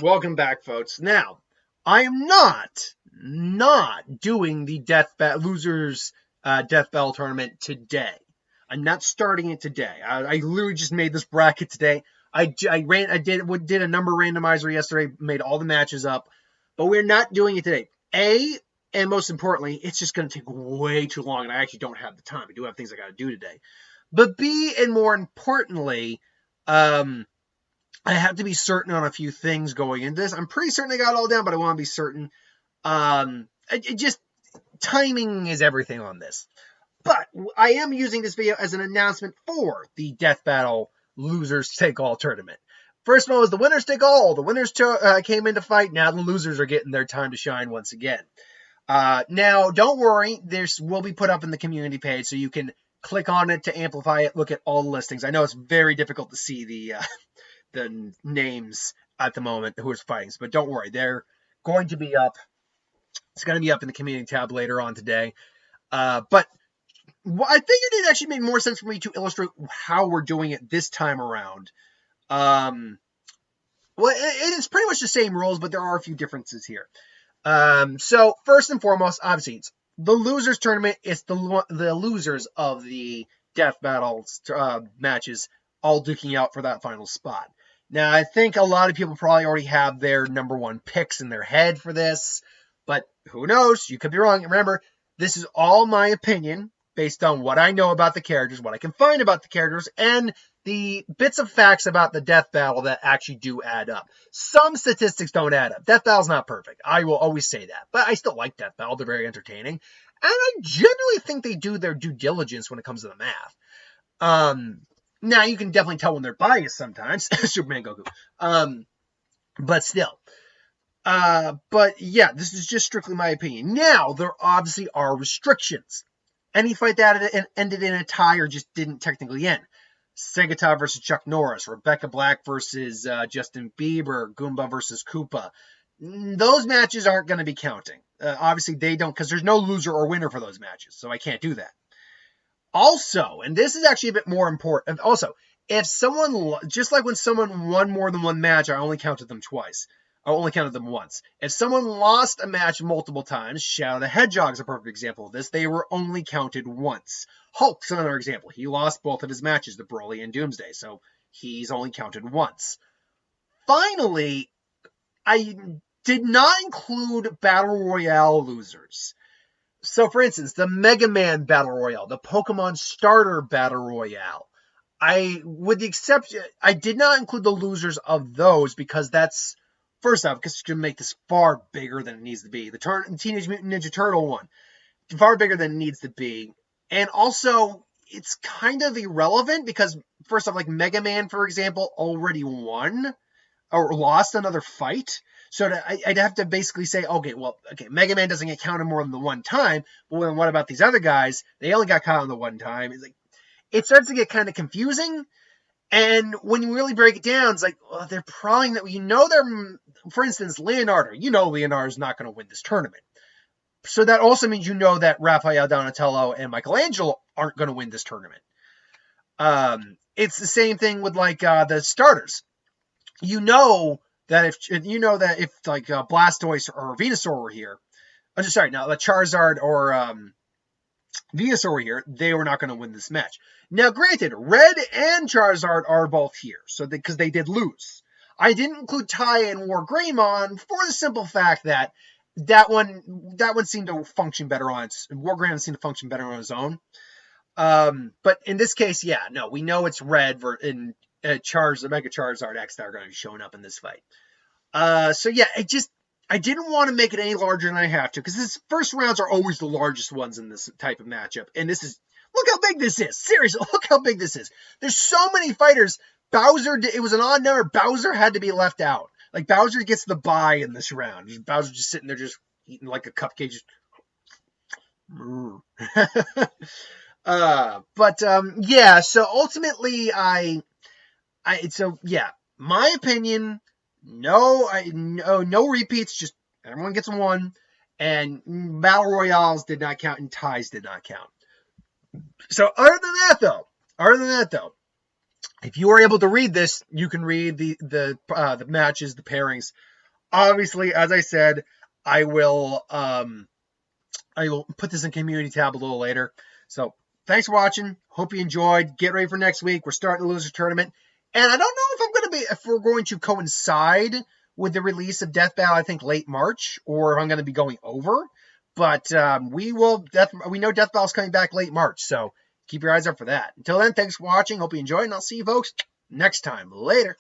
Welcome back, folks. Now, I am not doing the losers death battle tournament today. I'm not starting it today. I literally just made this bracket today. I did a number randomizer yesterday, made all the matches up, but we're not doing it today. And most importantly, it's just going to take way too long, and I actually don't have the time. I do have things I got to do today. But B, and more importantly, I have to be certain on a few things going into this. I'm pretty certain I got it all down, but I want to be certain. Timing is everything on this. But I am using this video as an announcement for the Death Battle Losers Take All tournament. First one was the winners take all. The winners came in to fight. Now the losers are getting their time to shine once again. Now, don't worry. This will be put up in the community page, so you can click on it to amplify it, look at all the listings. I know it's very difficult to see the names at the moment who is fighting, but don't worry, they're going to be up. It's going to be up in the community tab later on today. But I figured it actually made more sense for me to illustrate how we're doing it this time around. Well, it is pretty much the same rules, but there are a few differences here. So first and foremost, obviously, it's the losers tournament. It's the losers of the death battles matches all duking out for that final spot. Now, I think a lot of people probably already have their number one picks in their head for this, but who knows? You could be wrong. Remember, this is all my opinion based on what I know about the characters, what I can find about the characters, and the bits of facts about the death battle that actually do add up. Some statistics don't add up. Death battle's not perfect. I will always say that, but I still like death battle. They're very entertaining, and I generally think they do their due diligence when it comes to the math. Now, you can definitely tell when they're biased sometimes. Superman, Goku. But still. But yeah, this is just strictly my opinion. Now, there obviously are restrictions. Any fight that ended in a tie or just didn't technically end. Segata versus Chuck Norris. Rebecca Black versus Justin Bieber. Goomba versus Koopa. Those matches aren't going to be counting. Obviously, they don't, because there's no loser or winner for those matches, so I can't do that. Also, and this is actually a bit more important, also, if someone, just like when someone won more than one match, I only counted them twice. I only counted them once. If someone lost a match multiple times, Shadow the Hedgehog's a perfect example of this, they were only counted once. Hulk's another example. He lost both of his matches, the Broly and Doomsday, so he's only counted once. Finally, I did not include Battle Royale losers. So, for instance, the Mega Man Battle Royale, the Pokemon Starter Battle Royale, I did not include the losers of those because that's, first off, because it's going to make this far bigger than it needs to be. The Teenage Mutant Ninja Turtle one, far bigger than it needs to be. And also, it's kind of irrelevant because, first off, like Mega Man, for example, already won or lost another fight. So I'd have to basically say, okay, Mega Man doesn't get counted more than the one time. Well, then what about these other guys? They only got counted the one time. It's like, it starts to get kind of confusing. And when you really break it down, it's like, well, they're probably not, for instance, Leonardo. Leonardo's not going to win this tournament. So that also means that Raphael, Donatello, and Michelangelo aren't going to win this tournament. It's the same thing with like the starters. That if like Blastoise or Venusaur were here, I'm just sorry, now the Charizard or Venusaur were here, they were not going to win this match. Now, granted, Red and Charizard are both here, so because they did lose. I didn't include Ty and Wargreymon for the simple fact that one seemed to function better on its Wargreymon seemed to function better on his own. But in this case, yeah, no, we know it's Red and the Mega Charizard X that are going to be showing up in this fight. So yeah, I didn't want to make it any larger than I have to, because this first rounds are always the largest ones in this type of matchup. And look how big this is. Seriously, look how big this is. There's so many fighters. It was an odd number. Bowser had to be left out. Like, Bowser gets the bye in this round. Bowser just sitting there just eating like a cupcake. Yeah, so ultimately my opinion, no repeats, just everyone gets one, and Battle Royales did not count, and ties did not count. So other than that, though, if you are able to read this, you can read the matches, the pairings. Obviously, as I said, I will put this in community tab a little later. So thanks for watching. Hope you enjoyed. Get ready for next week. We're starting the loser tournament, and I don't know if we're going to coincide with the release of DeathBattle. I think late March, or if I'm going to be going over. But we know DeathBattle's coming back late March, so keep your eyes up for that. Until then, thanks for watching. Hope you enjoyed, and I'll see you folks next time. Later.